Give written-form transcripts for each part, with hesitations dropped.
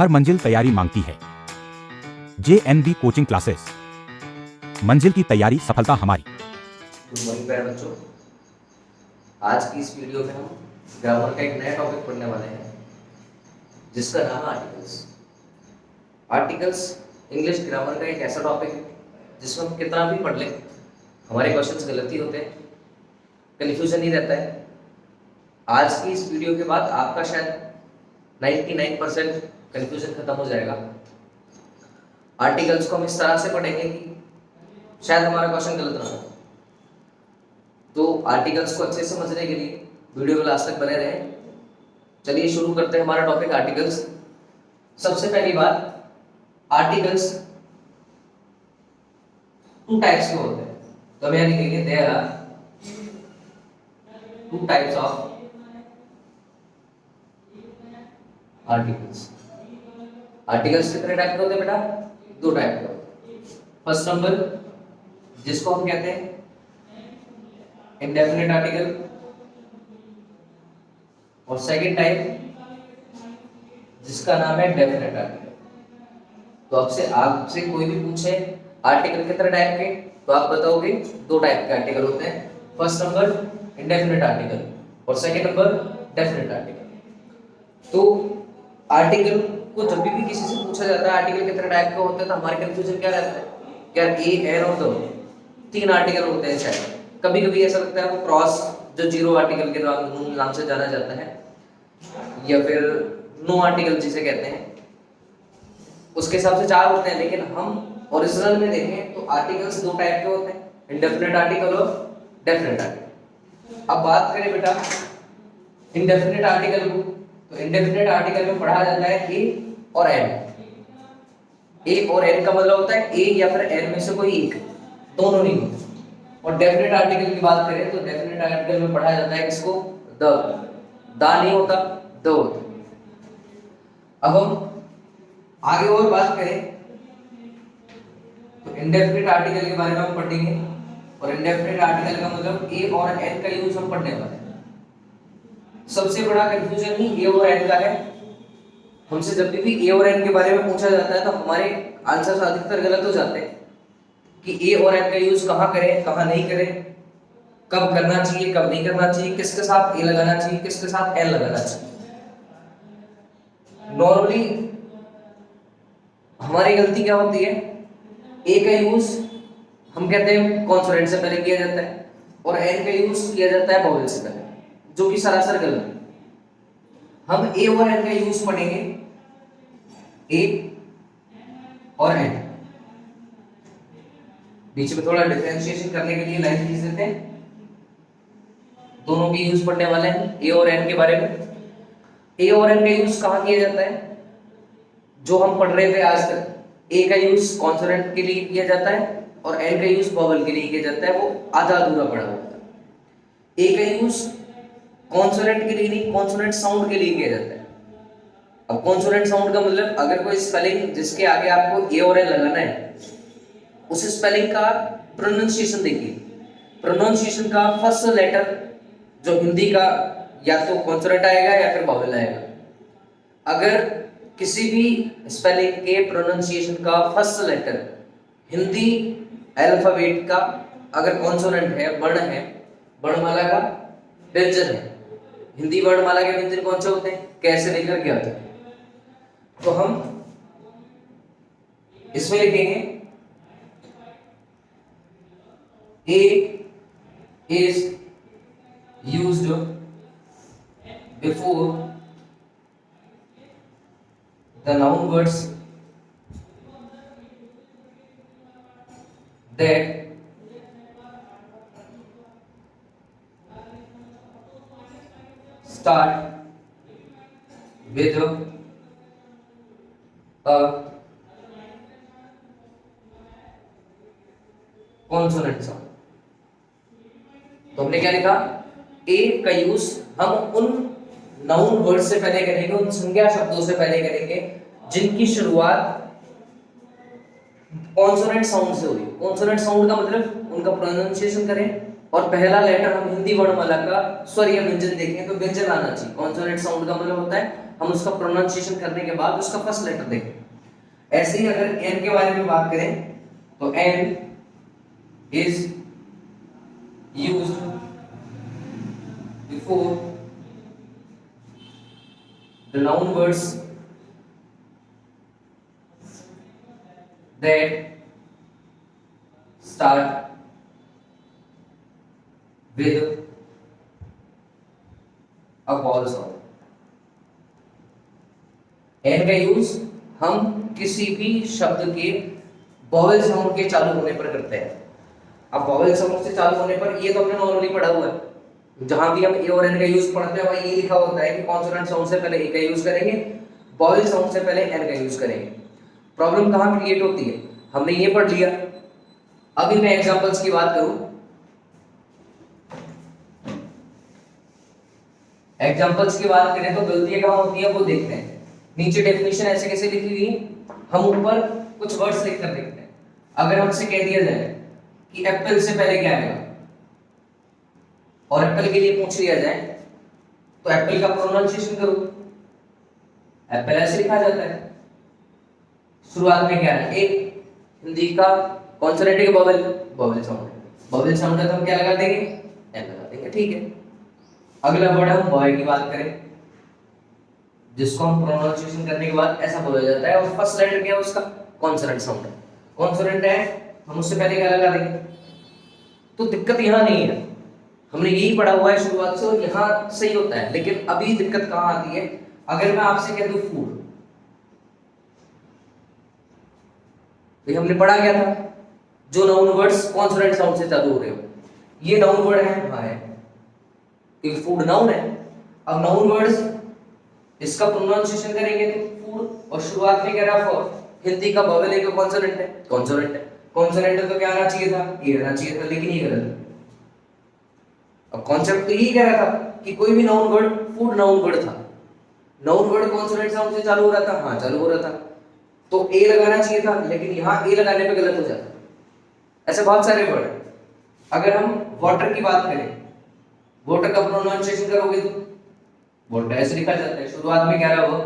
हर मंजिल तैयारी मांगती है। JNB कोचिंग क्लासेस, मंजिल की तैयारी सफलता हमारी। गुड मॉर्निंग प्यारे बच्चों। आज की इस वीडियो में हम ग्रामर का एक नया टॉपिक पढ़ने वाले हैं जिसका नाम है आर्टिकल्स। आर्टिकल्स इंग्लिश ग्रामर का एक ऐसा टॉपिक है जिसमें हम कितना भी पढ़ लें हमारे क्वेश्चंस गलत ही होते हैं, कन्फ्यूजन ही रहता है। आज की इस वीडियो के बाद आपका शायद 99% कन्फ्यूजन खत्म हो जाएगा। आर्टिकल्स को हम इस तरह से पढ़ेंगे कि शायद हमारा क्वेश्चन गलत ना हो। तो आर्टिकल्स को अच्छे से समझने के लिए वीडियो में लास्ट तक बने रहें। चलिए शुरू करते हैं हमारा टॉपिक आर्टिकल्स। सबसे पहली बात, आर्टिकल्स टू टाइप्स के होते हैं। तो हम यहाँ लिखेंगे there are two types of articles. Articles कितने टाइप के होते हैं बेटा? दो टाइप के होते हैं। फर्स्ट नंबर जिसको हम कहते हैं इंडेफिनिट आर्टिकल, और सेकंड टाइप जिसका नाम है डेफिनेट आर्टिकल। तो आपसे कोई भी पूछे आर्टिकल कितने टाइप के, तो आप बताओगे दो टाइप के आर्टिकल होते हैं। फर्स्ट नंबर इंडेफिनिट आर्टिकल और सेकंड नंबर डेफिनेट आर्टिकल। तो आर्टिकल को जब भी किसी से पूछा जाता है आर्टिकल कितने टाइप के होते हैं, तो हमारे कंफ्यूजन क्या रहता है, क्या ए एन और दो तीन आर्टिकल होते हैं शायद। कभी कभी ऐसा लगता है वो क्रॉस जो जीरो आर्टिकल के नाम से जाना जाता है, या फिर नो आर्टिकल जिसे कहते हैं, उसके हिसाब से चार होते हैं। लेकिन हम ओरिजिनल में देखें तो आर्टिकल्स दो टाइप के होते हैं, इंडेफिनिट आर्टिकल और डेफिनेट आर्टिकल। अब बात करें बेटा इंडेफिनिट आर्टिकल को, तो इंडेफिनिट आर्टिकल में पढ़ा जाता है ए और एन। ए और एन का मतलब होता है ए या फिर एन में से कोई एक, दोनों नहीं होते। और डेफिनेट आर्टिकल की बात करें तो डेफिनेट आर्टिकल में पढ़ा जाता है किसको? द। दा नहीं होता, द होता। अब हम आगे और बात करें तो इंडेफिनिट आर्टिकल के बारे में हम पढ़ेंगे, और इंडेफिनिट आर्टिकल का मतलब ए और एन का यूज हम पढ़ने वाले हैं। सबसे बड़ा कंफ्यूजन ही ए और एन का है। हमसे जब भी ए और एन के बारे में पूछा जाता है तो हमारे आंसर अधिकतर गलत हो जाते हैं कि ए और एन का यूज कहाँ करें, कहाँ नहीं करें, कब करना चाहिए, कब नहीं करना चाहिए, किसके साथ ए लगाना चाहिए, किसके साथ एन लगाना चाहिए। नॉर्मली हमारी गलती क्या होती है, ए का यूज हम कहते हैं कॉन्सोनेंट से पहले किया जाता है और एन का यूज किया जाता है वोवेल से पहले, जो कि सरासर गलत है। हम ए और एन का यूज पढ़ेंगे, ए और एन, बीच में थोड़ा डिफरेंशिएशन करने के लिए लाइन खींच देते हैं। दोनों के यूज पढ़ने वाले हैं ए और एन के बारे में। ए और एन का यूज कहाँ किया जाता है, जो हम पढ़ रहे थे आज तक, ए का यूज कॉन्सोनेंट के लिए किया जाता है और एन का यूज वोवेल के लिए किया जाता है। वो आधा अधूरा पड़ा होता है। ए का यूज कॉन्सोनेंट के लिए नहीं, कॉन्सोनेंट साउंड के लिए किया जाता है। अब कॉन्सोनेंट साउंड का मतलब अगर कोई स्पेलिंग जिसके आगे आपको ए और एन लगाना है, उस स्पेलिंग का प्रोनाउंसिएशन देखिए। प्रोनाउंसिएशन का फर्स्ट लेटर जो हिंदी का या तो कॉन्सोनेंट आएगा या फिर वोवेल आएगा। अगर किसी भी स्पेलिंग के प्रोनाउंसिएशन का फर्स्ट लेटर हिंदी अल्फाबेट का अगर कॉन्सोनेंट है, वर्ण है, वर्णमाला का व्यंजन है। हिंदी वर्णमाला के व्यंजन कौन से होते हैं, कैसे लेकर क्या होते हैं? तो हम इसमें लिखेंगे A is used before the noun words that start with a consonant sound। तो हमने क्या लिखा, ए का यूज हम उन नाउन वर्ड से पहले करेंगे, उन संज्ञा शब्दों से पहले करेंगे जिनकी शुरुआत कॉन्सोनेंट साउंड से हो रही है। कॉन्सोनेंट साउंड का मतलब उनका प्रोनाउंसिएशन करें और पहला लेटर हम हिंदी वर्णमाला का स्वर या व्यंजन देखें तो व्यंजन आना चाहिए। कॉन्सोनेंट साउंड का मतलब होता है हम उसका प्रोनाउंसिएशन करने के बाद उसका फर्स्ट लेटर देखें। ऐसे ही अगर एन के बारे में बात करें तो an is used before the noun words that start with a vowel sound। An का यूज हम किसी भी शब्द के वॉवेल साउंड के चालू होने पर करते हैं। अब वॉवेल साउंड से चालू होने पर ये तो हमने नॉर्मली पढ़ा हुआ है, जहां भी हम ए और एन का यूज पढ़ते हैं वहां ये लिखा होता है कि कॉन्सोनेंट साउंड से पहले ए का यूज करेंगे, वॉवेल साउंड से पहले एन का यूज करेंगे। प्रॉब्लम कहां क्रिएट होती है, हमने ये पढ़ लिया। अभी मैं एग्जांपल्स की बात करूं, एग्जांपल्स की बात करें तो गलतियां कहां होती है वो देखते हैं। नीचे डेफिनेशन ऐसे कैसे लिखी हुई है, हम ऊपर कुछ वर्ड्स लिखकर देखते हैं। अगर हमसे कह दिया जाए कि एप्पल से पहले क्या आएगा और एप्पल के लिए पूछ लिया जाए तो एप्पल का प्रोनाउंसिएशन करो। एप्पल ऐसे लिखा जाता है, शुरुआत में क्या है, एक हिंदी का कॉन्सोनेंट के वॉवेल साउंड, वॉवेल साउंड का तो हम क्या लगा देंगे, एन लगा देंगे, ठीक है। अगला वर्ड हम बॉय की बात करें, जिसको हम प्रोनाउंसिएशन करने के बाद ऐसा बोला जाता है और फर्स्ट लेटर क्या है उसका, कॉन्सोनेंट साउंड है। कॉन्सोनेंट है, हम उससे पहले क्या लगा देंगे। तो दिक्कत यहाँ नहीं है, हमने यही पढ़ा हुआ है शुरुआत से और यहाँ सही होता है। लेकिन अभी दिक्कत कहाँ आती है, अगर मैं आपसे कह दूं फूड, तो हमने पढ़ा क्या था, जो नाउन वर्ड्स कॉन्सोनेंट साउंड से चालू हो रहे हो, ये नाउन वर्ड है, हाँ है, क्योंकि फूड नाउन है। अब नाउन वर्ड्स इसका प्रोनाउंसिएशन करेंगे तो फूड, और शुरुआत में कह रहा फॉर, हिंदी का वॉवेल एक कॉन्सोनेंट है, कॉन्सोनेंट तो क्या आना चाहिए था, ये आना चाहिए था, लेकिन ये गलत है। अब कॉन्सेप्ट तो यही कह रहा था कि कोई भी noun word food noun word था, नाउन वर्ड कॉन्सोनेंट साउंड से चालू हो रहा था, हाँ चालू हो रहा था, तो ए लगाना चाहिए था, लेकिन यहाँ ए लगाने पे गलत हो जाता। ऐसे बहुत सारे वर्ड हैं। अगर हम वाटर की बात करें, वाटर का प्रोनाउंसिएशन करोगे तो वाटर ऐसे लिखा जाता है, शुरुआत में क्या रहा वो,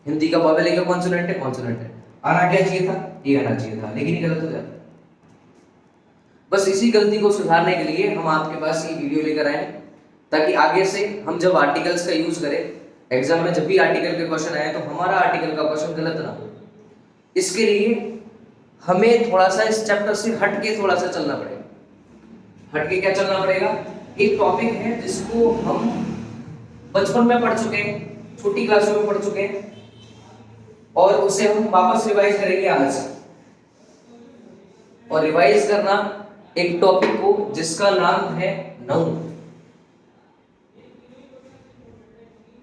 हिंदी का वॉवेल का कॉन्सोनेंट है, आना क्या चाहिए था, ये आना चाहिए था, लेकिन ये गलत हो जाता। बस इसी गलती को सुधारने के लिए हम आपके पास ये वीडियो लेकर आए, ताकि आगे से हम जब आर्टिकल्स का यूज करें एग्जाम में, जब भी आर्टिकल के क्वेश्चन आए तो हमारा आर्टिकल का क्वेश्चन गलत ना हो। इसके लिए हमें थोड़ा सा इस चैप्टर से हट के थोड़ा सा चलना पड़ेगा। हट के क्या चलना पड़ेगा, एक टॉपिक है जिसको हम बचपन में पढ़ चुके हैं, छोटी क्लासों में पढ़ चुके हैं, और उसे हम वापस रिवाइज करेंगे आज। और रिवाइज करना एक टॉपिक को जिसका नाम है नाउन।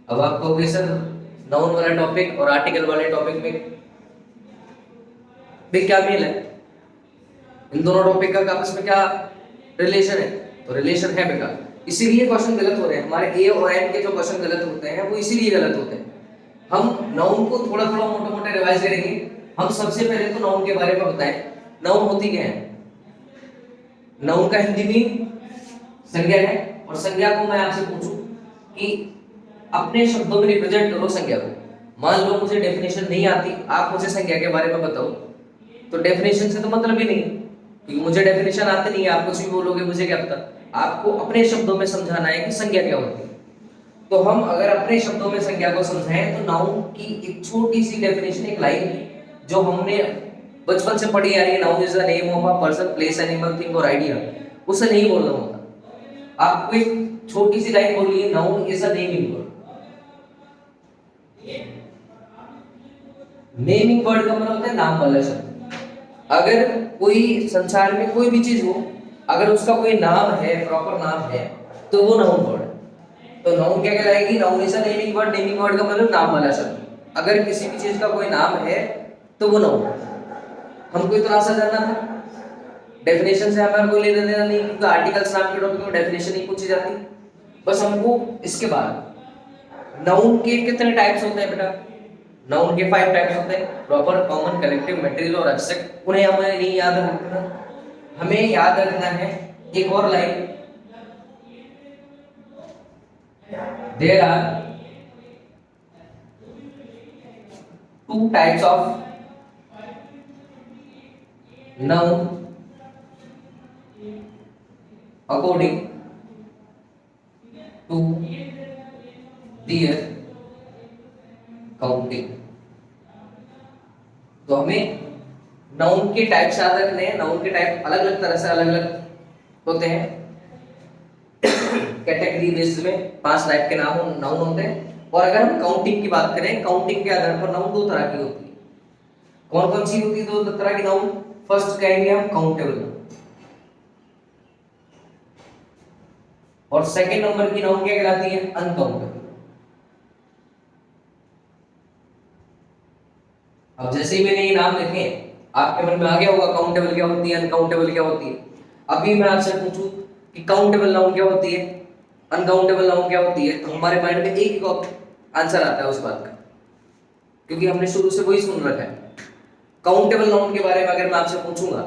अब आप कहोगे सर नाउन वाला टॉपिक और आर्टिकल वाले टॉपिक में भी क्या मेल है, इन दोनों टॉपिक का आपस में क्या रिलेशन है, तो रिलेशन है बेटा। इसीलिए क्वेश्चन गलत हो रहे हैं हमारे, ए और एन के जो क्वेश्चन गलत होते हैं वो इसीलिए गलत होते हैं। हम नाउन को थोड़ा थोड़ा मोटे मोटे रिवाइज करेंगे। हम सबसे पहले तो नाउन के बारे में बताएं, नाउन होती क्या है। नाउन का हिंदी में संज्ञा है, और संज्ञा को मैं आपसे पूछूं कि अपने शब्दों में रिप्रेजेंट करो संज्ञा को। मान लो मुझे डेफिनेशन नहीं आती, आप मुझे संज्ञा के बारे में बताओ, तो डेफिनेशन से तो मतलब ही नहीं, क्योंकि मुझे डेफिनेशन आती नहीं है, आप कुछ भी बोलोगे मुझे क्या पता। आपको अपने शब्दों में समझाना है कि संज्ञा क्या होती है। तो हम अगर अपने शब्दों में संज्ञा को समझाएं तो नाउन की एक छोटी सी डेफिनेशन, एक लाइन जो हमने बचपन से पढ़ी आ रही है, noun is the name of a person, place, animal, thing और आइडिया, उसे नहीं बोलना होता। आपको एक छोटी सी लाइन बोलनी है, noun is a naming word. Naming word का मतलब होता है नाम वाला शब्द। अगर कोई संसार में कोई भी चीज हो, अगर उसका कोई नाम है, प्रॉपर नाम है, तो वो नाउन वर्ड है। तो नाउन क्या कहलाएगी, noun is a naming word. Naming word का मतलब नाम वाला शब्द। अगर किसी भी चीज का कोई नाम है तो वो नाउन है। हमको इतना सा जानना था, डेफिनेशन से हमारा कोई लेना देना नहीं, क्योंकि आर्टिकल्स नाम के टॉपिक में डेफिनेशन ही पूछी जाती। बस हमको इसके बाद नाउन के कितने टाइप्स होते हैं बेटा, नाउन के 5 टाइप्स होते हैं, प्रॉपर, कॉमन, कलेक्टिव, मटेरियल और एब्स्ट्रैक्ट। उन्हें हमें नहीं याद रखना, हमें याद रखना है एक और line, there are 2 types of noun according to their counting. तो हमें नाउन के टाइप्स याद रखने हैं। नाउन के टाइप अलग अलग तरह से अलग अलग होते हैं। कैटेगरी बेस्ड में 5 टाइप के नाउन होते हैं। और अगर हम काउंटिंग की बात करें, काउंटिंग के आधार पर नाउन 2 तरह की होती है। कौन कौन सी होती है 2 तरह की नाउन? फर्स्ट कहेंगे हम काउंटेबल नाउन, और सेकंड नंबर की नाउन क्या कहलाती है? अनकाउंटेबल। अब जैसे ही मैंने ये नाम लिखे आपके मन में आ गया होगा काउंटेबल क्या होती है, अनकाउंटेबल क्या होती है। अभी मैं आपसे पूछूं कि काउंटेबल नाउन क्या होती है, अनकाउंटेबल नाउन क्या होती है, तो हमारे माइंड में एक ही आंसर आता है उस बात का, क्योंकि हमने शुरू से वही सुन रखा है। काउंटेबल नाउन के बारे में अगर मैं आपसे पूछूंगा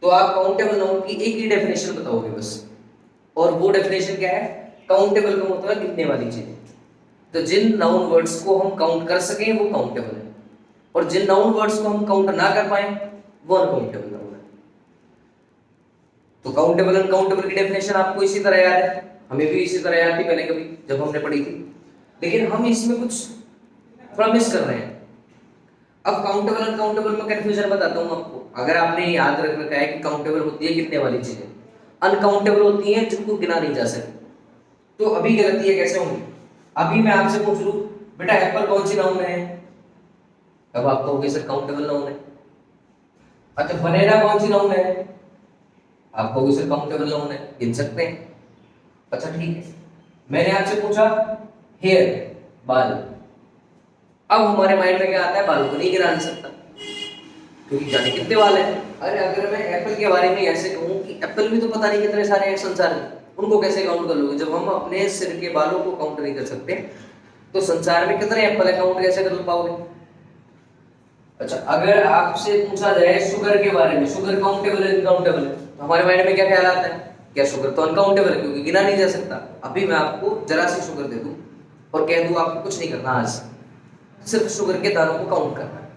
तो आप काउंटेबल नाउन की एक ही डेफिनेशन बताओगे बस, और वो डेफिनेशन क्या है? काउंटेबल का मतलब गिनने वाली चीज। तो जिन नाउन वर्ड्स को हम काउंट कर सकें वो काउंटेबल है, और जिन नाउन वर्ड्स को हम काउंट ना कर पाए वो अनकाउंटेबल नाउन है। तो काउंटेबल अनकाउंटेबल की डेफिनेशन आपको इसी तरह याद है, हमें भी इसी तरह याद थी पहले कभी जब हमने पढ़ी थी, लेकिन हम इसमें कुछ थोड़ा मिस कर रहे हैं। अब काउंटेबल अनकाउंटेबल में कंफ्यूजन बताता हूं आपको। अगर आपने याद रख रखा है कि काउंटेबल होती है गिनने वाली चीजें, अनकाउंटेबल होती है जिनको गिना नहीं जा सकती, तो अभी गलती है कैसे होंगी? अभी मैं आपसे पूछ लूं बेटा एप्पल कौन सी नाउन है, अब आप कहोगे सर काउंटेबल नाउन है। अच्छा बनेना कौन सी नाउन है, आप कहोगे सर काउंटेबल नाउन है, गिन सकते हैं। अच्छा ठीक है, मैंने आपसे पूछा हेयर बाल, अब हमारे माइंड में क्या आता है? बालों को नहीं गिना नहीं सकता क्योंकि जाने कितने बाल हैं। अरे अगर मैं एप्पल के बारे में ऐसे कहूं कि एप्पल भी तो पता नहीं कितने सारे हैं संसार में, उनको कैसे काउंट कर लोगे? जब हम अपने सिर के बालों को काउंट नहीं कर सकते तो संसार में कितने एप्पल है काउंट कैसे कर पाओगे? अच्छा अगर आपसे पूछा जाए शुगर के बारे में, शुगर काउंटेबल है अनकाउंटेबल है, तो हमारे माइंड में क्या ख्याल आता है? क्या शुगर तो अनकाउंटेबल है क्योंकि गिना नहीं जा सकता। अभी मैं आपको जरा सी शुगर दे दूं और कह दूं आपको कुछ नहीं करना, आज सिर्फ शुगर के दानों को काउंट करना है,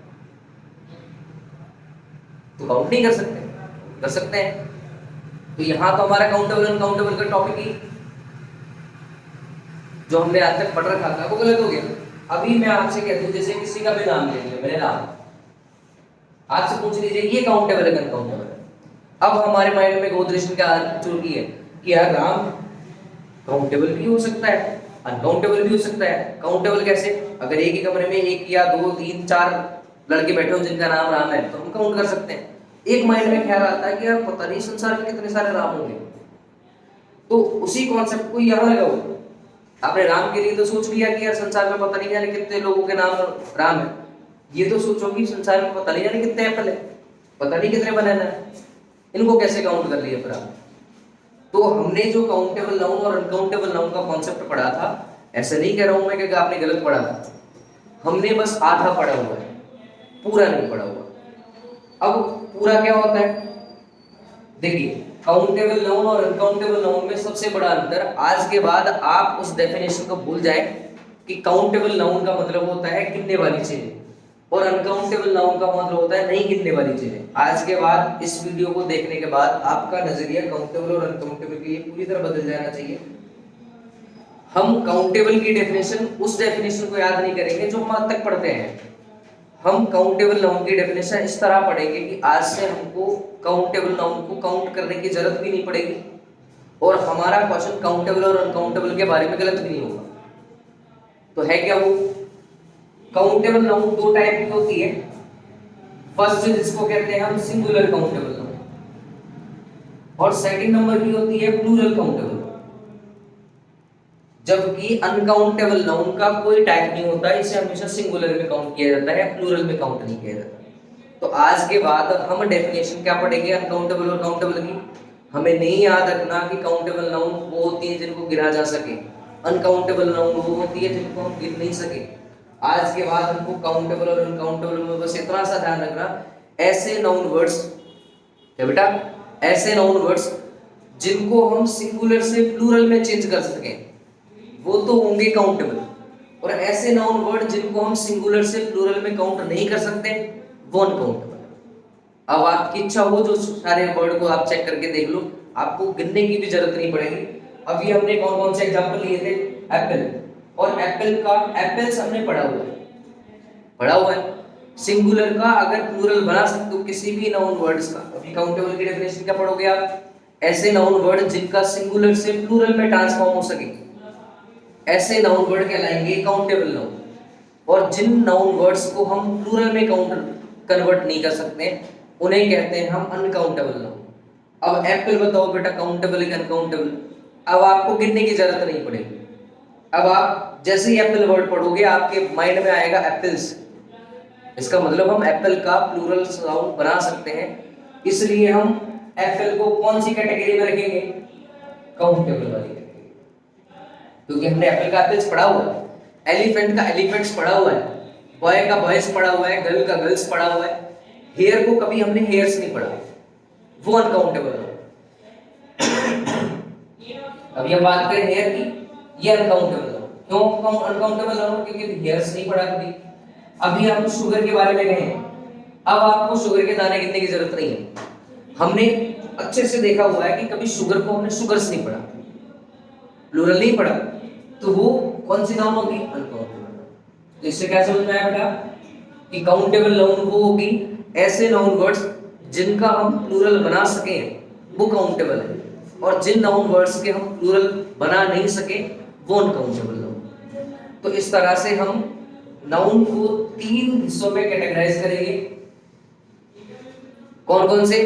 तो काउंट नहीं कर सकते? कर सकते हैं। तो यहां तो हमारा काउंटेबल अनकाउंटेबल का टॉपिक ही जो हमने आज तक पढ़ रखा था वो गलत हो गया। अभी मैं आपसे कहता हूं जैसे किसी का भी नाम ले लिया, मेरे नाम आपसे पूछ लीजिए ये काउंटेबल है अनकाउंटेबल है, अब हमारे माइंड में गोदरेशन क्या चुन की है कि यार राम काउंटेबल भी हो सकता है अनकाउंटेबल भी हो सकता है। काउंटेबल कैसे? अगर एक ही कमरे में 1 या 2 3 4 लड़के बैठे हो जिनका नाम राम है तो हम काउंट कर सकते हैं। एक माइंड में ख्याल आता है कि यार पता नहीं संसार में कितने सारे राम होंगे, तो उसी कॉन्सेप्ट को यहाँ लगाओ। आपने राम के लिए तो सोच लिया कि यार संसार में पता नहीं जाने कितने लोगों के नाम राम है, ये तो सोचो कि संसार में पता नहीं जाने कितने एप्पल है, पता नहीं कितने बनाना है, इनको कैसे काउंट कर लिया फिर आप? तो हमने जो काउंटेबल नाउन और अनकाउंटेबल नाउन का कॉन्सेप्ट पढ़ा था, ऐसे नहीं कह रहा हूं मैं कि आपने गलत पढ़ा था, हमने बस आधा पढ़ा हुआ है, पूरा नहीं पढ़ा हुआ। अब पूरा क्या होता है? देखिए काउंटेबल नाउन और अनकाउंटेबल नाउन में सबसे बड़ा अंतर, आज के बाद आप उस डेफिनेशन को भूल जाए कि काउंटेबल नाउन का मतलब होता है गिनने वाली चीजें और अनकाउंटेबल नाउन का मतलब होता है नहीं गिनने वाली चीजें। आज के बाद इस वीडियो को देखने के बाद आपका नजरिया काउंटेबल और अनकाउंटेबल के लिए पूरी तरह बदल जाना चाहिए। हम काउंटेबल की डेफिनेशन उस डेफिनेशन को याद नहीं करेंगे जो हम आज तक पढ़ते हैं, हम काउंटेबल नाउन की डेफिनेशन इस तरह पढ़ेंगे कि आज से हमको काउंटेबल नाउन को काउंट करने की जरूरत भी नहीं पड़ेगी और हमारा क्वेश्चन काउंटेबल और अनकाउंटेबल के बारे में गलत भी नहीं होगा। तो है क्या वो? काउंटेबल नाउन 2 टाइप की होती है। फर्स्ट जिसको कहते हैं हम सिंगुलर काउंटेबल नाउन, और सेकंड नंबर की होती है प्लूरल काउंटेबल। जबकि अनकाउंटेबल नाउन का कोई टाइप नहीं होता, इसे हमेशा सिंगुलर में काउंट किया जाता है, प्लूरल में काउंट नहीं किया जाता। तो आज के बाद हम डेफिनेशन क्या पढ़ेंगे अनकाउंटेबल और काउंटेबल की? हमें नहीं याद रखना कि काउंटेबल नाउन वो होती है जिनको गिना जा सके, अनकाउंटेबल नाउन वो होती है जिनको हम गिन नहीं सके। आज के बाद हमको काउंटेबल और अनकाउंटेबल में बस इतना सा ध्यान रखना, ऐसे नाउन वर्ड्स क्या बेटा, ऐसे नाउन वर्ड्स जिनको हम सिंगुलर से प्लूरल में चेंज कर सकें वो तो होंगे काउंटेबल, और ऐसे नाउन वर्ड जिनको हम सिंगुलर से प्लूरल में काउंट नहीं कर सकते वो अनकाउंटेबल। अब आपकी इच्छा हो जो सारे वर्ड को आप चेक करके देख लो, आपको गिनने की भी जरूरत नहीं पड़ेगी। अभी हमने कौन कौन से एग्जांपल लिए थे, एप्पल, और एप्पल का एप्पल्स हमने पढ़ा हुआ है। सिंगुलर का अगर प्लूरल बना सकते हो किसी भी नाउन वर्ड्स का, अभी काउंटेबल की डेफिनेशन क्या पढ़ोगे आप, ऐसे नाउन वर्ड जिनका सिंगुलर से प्लूरल में ट्रांसफॉर्म हो सके, ऐसे नाउन वर्ड कहलाएंगे काउंटेबल नाउन। और जिन नाउन वर्ड्स को हम प्लूरल में कन्वर्ट नहीं कर सकते उन्हें कहते हैं हम अनकाउंटेबल नाउन। अब एप्पल बताओ बेटा, काउंटेबल है अनकाउंटेबल? अब आपको गिनने की जरूरत नहीं पड़ेगी। अब आप जैसे ही एप्पल वर्ड पढ़ोगे आपके माइंड में आएगा एप्पल्स, इसका मतलब हम एप्पल का प्लूरल साउंड बना सकते हैं, इसलिए हम एप्पल को कौन सी कैटेगरी में रखेंगे, काउंटेबल वाली कैटेगरी, क्योंकि हमने एप्पल का एप्पल्स पढ़ा हुआ है, एलिफेंट का एलिफेंट्स पढ़ा हुआ है, बॉय का बॉयज पढ़ा हुआ है, गर्ल का गर्ल्स पढ़ा हुआ है, हेयर को कभी हमने हेयर्स नहीं पढ़ा, वो अनकाउंटेबल है। अभी हम बात करें हेयर की, ये अनकाउंटेबल है। क्यों अनकाउंटेबल है? क्योंकि हेयर्स नहीं पढ़ा कभी। अभी हम शुगर के बारे में कहें, अब आपको शुगर के दाने गिनने की जरूरत नहीं है, हमने अच्छे से देखा हुआ है कि कभी शुगर को हमने शुगर्स नहीं पढ़ा, प्लूरल नहीं पढ़ा, तो वो कौन सी नाउन होगी, अनकाउंटेबल। तो इससे क्या समझ में आया बेटा कि काउंटेबल नाउन वो होगी ऐसे नाउन वर्ड्स जिनका हम प्लूरल बना सके वो काउंटेबल है, और जिन नाउन वर्ड्स के हम प्लूरल बना नहीं सके वो अनकाउंटेबल नाउन। तो इस तरह से हम नाउन को 3 हिस्सों में कैटेगराइज करेंगे। कौन कौन से?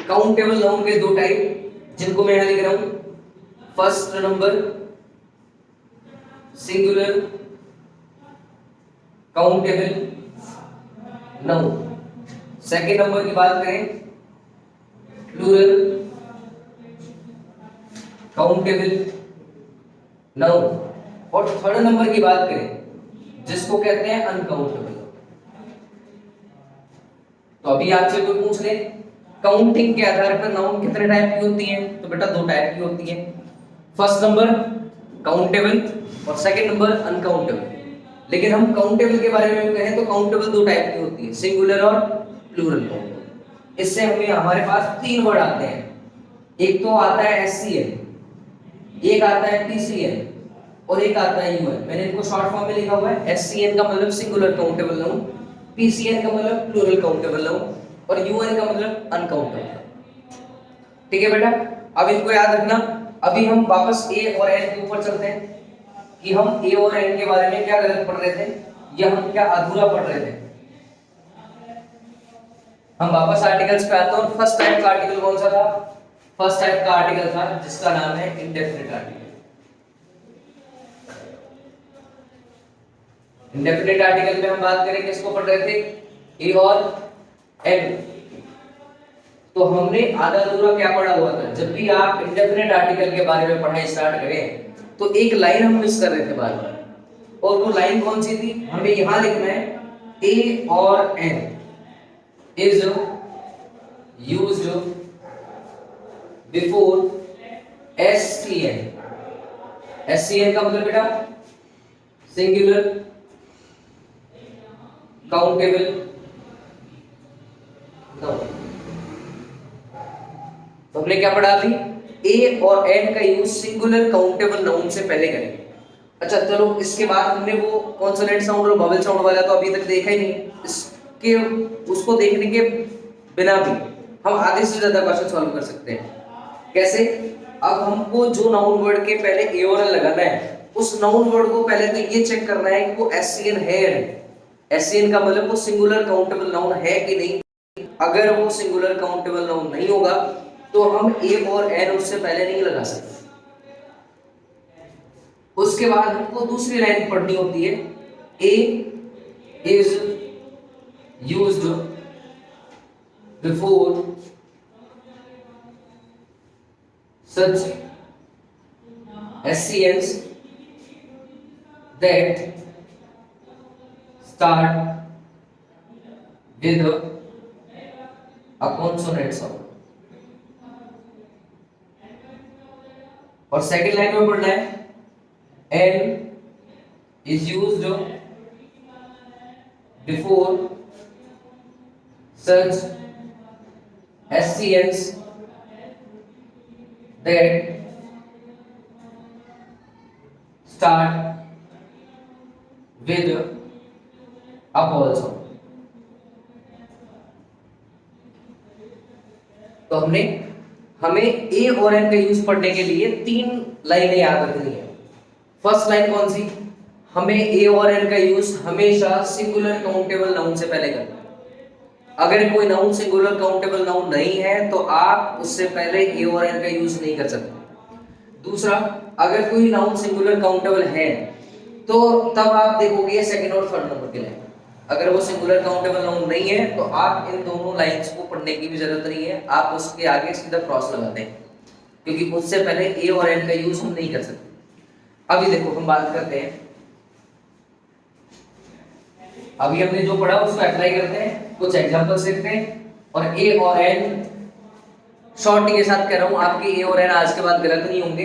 काउंटेबल नाउन के 2 टाइप जिनको मैं यहां लिख रहा हूं। First number singular countable noun, second number की बात करें प्लूरल काउंटेबल नाउन, और थर्ड नंबर की बात करें जिसको कहते हैं अनकाउंटेबल। तो अभी आपसे कोई पूछ ले काउंटिंग के आधार पर नाउन कितने टाइप की होती हैं, तो बेटा 2 टाइप की होती हैं। फर्स्ट नंबर काउंटेबल और सेकंड नंबर अनकाउंटेबल। लेकिन हम काउंटेबल के बारे में कहें तो काउंटेबल 2 टाइप की होती है, सिंगुलर और प्लूरल काउंटेबल। इससे हमारे पास 3 वर्ड आते हैं। एक तो आता है एससीएन, एक आता है पीसीएन और एक आता है यूएन। मैंने इनको शॉर्ट फॉर्म में लिखा हुआ है। एससीएन का मतलब सिंगुलर काउंटेबल नाउन, पीसीएन का मतलब प्लूरल काउंटेबल नाउन और यूएन का मतलब अनकाउंटेबल। ठीक है बेटा, अब इनको याद रखना। अभी हम वापस ए और एन के ऊपर चलते हैं कि हम ए और एन के बारे में क्या गलत पढ़ रहे थे या हम क्या अधूरा पढ़ रहे थे। हम वापस आर्टिकल्स पे आते हैं और फर्स्ट टाइप का आर्टिकल कौन सा था? फर्स्ट टाइप का आर्टिकल था जिसका नाम है इंडेफिनिट आर्टिकल। इंडेफिनिट आर्टिकल में हम बात करें किसको पढ़ रहे थे? ए और एन। तो हमने आधा अधूरा क्या पढ़ा हुआ था? जब भी आप इंडेफिनिट आर्टिकल के बारे में पढ़ाई स्टार्ट करें तो एक लाइन हम मिस कर रहे थे बार बार, और वो लाइन कौन सी थी? हमें यहां लिखना है ए और N is used before STN। STN का मतलब बेटा सिंगुलर काउंटेबल नाउन। तो हमने क्या पढ़ा अभी? ए और एन का यूज सिंगुलर काउंटेबल नाउन से पहले करेंगे। अच्छा चलो, इसके बाद हमने वो कॉन्सोनेंट साउंड और वोवेल साउंड वाला तो अभी तक देखा ही नहीं। इसके उसको देखने के बिना भी हम आधे से ज्यादा क्वेश्चन सॉल्व कर सकते हैं। कैसे? अब हमको जो नाउन वर्ड के पहले ए और एन लगाना है, उस नाउन वर्ड को पहले तो ये चेक करना है कि वो एससीएन है या नहीं। एससीएन का मतलब वो सिंगुलर काउंटेबल नाउन है कि नहीं। अगर वो सिंगुलर काउंटेबल नाउन नहीं होगा तो हम ए और एन उससे पहले नहीं लगा सकते। उसके बाद हमको दूसरी लाइन पढ़नी होती है, a is used before such SCNs that start with a consonant sound। और सेकंड लाइन में पढ़ना है N is used before such SCNs that start with a vowel sound। तो हमें ए और एन का यूज पढ़ने के लिए 3 लाइनें याद रखनी है। फर्स्ट लाइन कौन सी? हमें ए और एन का यूज हमेशा सिंगुलर काउंटेबल नाउन से पहले करना है। अगर कोई नाउन सिंगुलर काउंटेबल नाउन नहीं है तो आप उससे पहले ए और एन का यूज नहीं कर सकते। दूसरा, अगर कोई नाउन सिंगुलर काउंटेबल है तो तब आप देखोगे सेकंड और थर्ड नंबर के लाइन। अगर वो सिंगुलर काउंटेबल नाउन नहीं है तो आप इन दोनों लाइंस को पढ़ने की भी जरूरत नहीं है, आप उसके आगे सीधा क्रॉस लगा दें, क्योंकि उससे पहले ए और एन का यूज हम नहीं कर सकते। अभी देखो हम बात करते हैं, अभी हमने जो पढ़ा उसको अप्लाई करते हैं, कुछ एग्जांपल्स देखते हैं। और ए और एन शॉर्ट के साथ कह रहा हूं, आपके ए और एन आज के बाद गलत नहीं होंगे।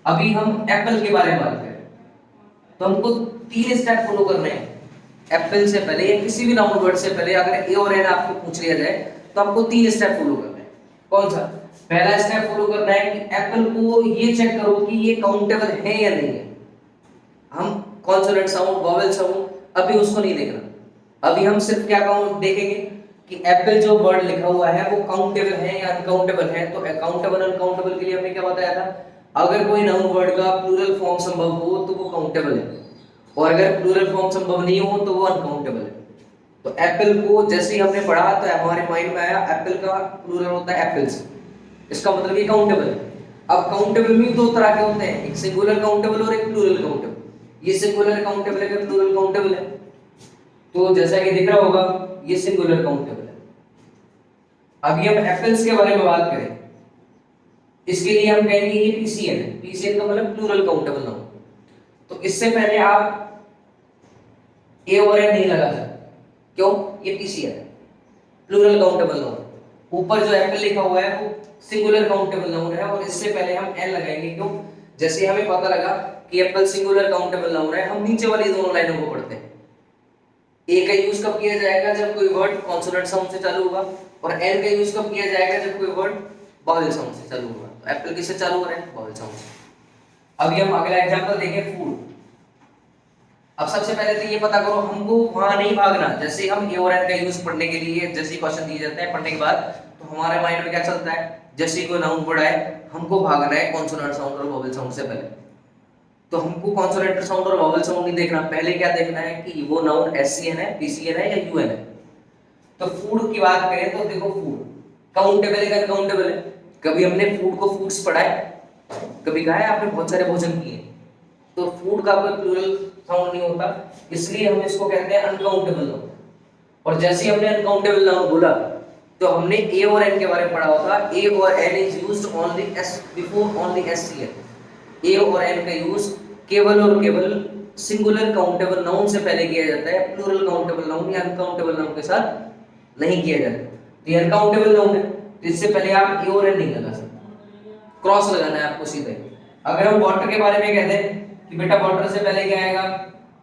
अभी हम एप्पल के बारे में बात करें तो हमको 3 स्टेप फॉलो करने हैं। एप्पल से पहले या किसी भी नाउन वर्ड से पहले अगर ए और एन आपको पूछ लिया जाए तो आपको 3 स्टेप फॉलो करना है। कौन सा? पहला स्टेप फॉलो करना है कि एप्पल को ये चेक करो कि ये काउंटेबल है या नहीं है। हम कॉन्सोनेंट साउंड, वोवेल साउंड अभी उसको नहीं देखना। अभी हम सिर्फ क्या देखेंगे कि एप्पल जो वर्ड लिखा हुआ है वो काउंटेबल है या अनकाउंटेबल है। तो काउंटेबल अनकाउंटेबल के लिए हमने क्या बताया था? अगर कोई नाउन वर्ड का प्लूरल फॉर्म संभव हो तो वो काउंटेबल है, और अगर प्लूरल फॉर्म संभव नहीं हो तो वो अनकाउंटेबल है। तो एप्पल को जैसे ही हमने पढ़ा तो हमारे माइंड में आया एप्पल का प्लूरल होता है एप्पल्स, इसका मतलब ये काउंटेबल है। अब काउंटेबल में 2 तरह के होते हैं, एक सिंगुलर काउंटेबल और एक प्लूरल काउंटेबल। ये सिंगुलर काउंटेबल है, प्लूरल काउंटेबल है। तो जैसा कि दिख रहा होगा ये सिंगुलर काउंटेबल है। अभी हम एप्पल्स के बारे में बात करें, इसके लिए हम कहेंगे ये पीसीएन है। पीसीएन का मतलब प्लूरल काउंटेबल नाउन। तो इससे पहले आप ए और एन नहीं लगा सकते, क्यों? ये पीसीएन है, प्लूरल काउंटेबल नाउन। ऊपर जो एप्पल लिखा हुआ है वो सिंगुलर काउंटेबल नाउन है, और इससे पहले हम एन लगाएंगे। क्यों? जैसे हमें पता लगा कि एप्पल सिंगुलर काउंटेबल नाउन है, हम नीचे वाली दोनों लाइनों को पढ़ते हैं। ए का यूज कब किया जाएगा? जब कोई वर्ड कॉन्सोनेंट साउंड से चालू होगा, और एन का यूज कब किया जाएगा? जब कोई वर्ड वोवेल साउंड से चालू होगा। तो एप्पल किससे चालू हो रहा है? वोवेल साउंड से। अभी हम अगला एग्जांपल देखें, फूड। अब सबसे पहले तो ये पता करो, हमको वहां नहीं भागना। जैसे हम ए और एन का यूज पढ़ने के लिए जैसे क्वेश्चन दिए जाते हैं पढ़ने के बाद, तो हमारे माइंड में क्या चलता है? जैसे कोई नाउन वर्ड है हमको भागना है कॉन्सोनेंट साउंड और वोवेल साउंड से पहले। तो हमको कॉन्सोनेंट साउंड और वोवेल साउंड नहीं देखना, पहले क्या देखना है कि वो नाउन एससीएन है, पीसीएन है या यूएन है। तो फूड की बात करें तो देखो, फूड काउंटेबल है, अनकाउंटेबल है? कभी हमने फूड को फूड्स पढ़ा है? कभी कहा है आपने बहुत सारे भोजन किए? तो फूड का कोई प्लूरल साउंड नहीं होता, इसलिए हम इसको कहते हैं अनकाउंटेबल नाउन। और जैसे ही हमने अनकाउंटेबल नाउन बोला तो हमने ए और एन के बारे में पढ़ा होता। ए और an is used only as before only SCN. A और एन का यूज केवल और केवल सिंगुलर काउंटेबल नाउन से पहले किया जाता है, प्लूरल काउंटेबल नाउन या अनकाउंटेबल नाउन के साथ नहीं किया जाता। तो ये अनकाउंटेबल नाउन है, तो इससे पहले आप ए और एन नहीं लगा सकते, क्रॉस लगाना है आपको सीधे। अगर हम वाटर के बारे में कहते हैं कि बेटा वाटर से पहले क्या आएगा,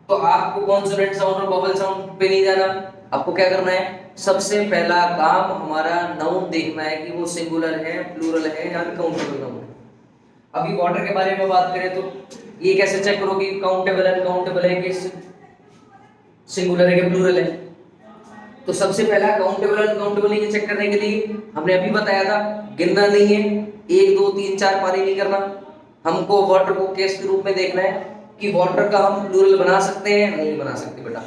तो आपको कॉन्सोनेंट साउंड और वोवेल साउंड पे नहीं जाना। आपको क्या करना है? सबसे पहला काम हमारा नाउन देखना है कि वो सिंगुलर है, प्लूरल है या अनकाउंटेबल नाउन है। अभी वाटर के बारे में बात करें तो ये कैसे चेक करोगे काउंटेबल अनकाउंटेबल है कि सिंगुलर है कि प्लूरल है? तो सबसे पहला काउंटेबल अनकाउंटेबल ये चेक करने के लिए हमने अभी बताया था, गिनना नहीं है, 1 2 3 4 पानी नहीं करना। हमको वाटर को केस के रूप में देखना है कि वाटर का हम प्लूरल बना सकते हैं, नहीं बना सकते बेटा।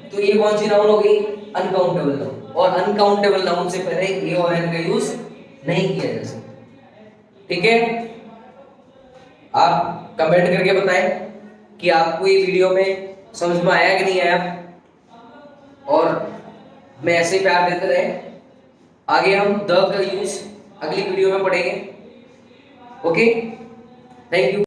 तो ये कौन सी नाउन होगी? Uncountable noun. और अनकाउंटेबल नाउन से पहले ए और एन का यूज नहीं किया जा सकता। ठीक है, आप कमेंट करके बताएं कि आपको ये वीडियो में समझ में आया कि नहीं आया, और मैं ऐसे ही प्यार देते रहे। आगे हम द का यूज अगली वीडियो में पढ़ेंगे। Okay, thank you.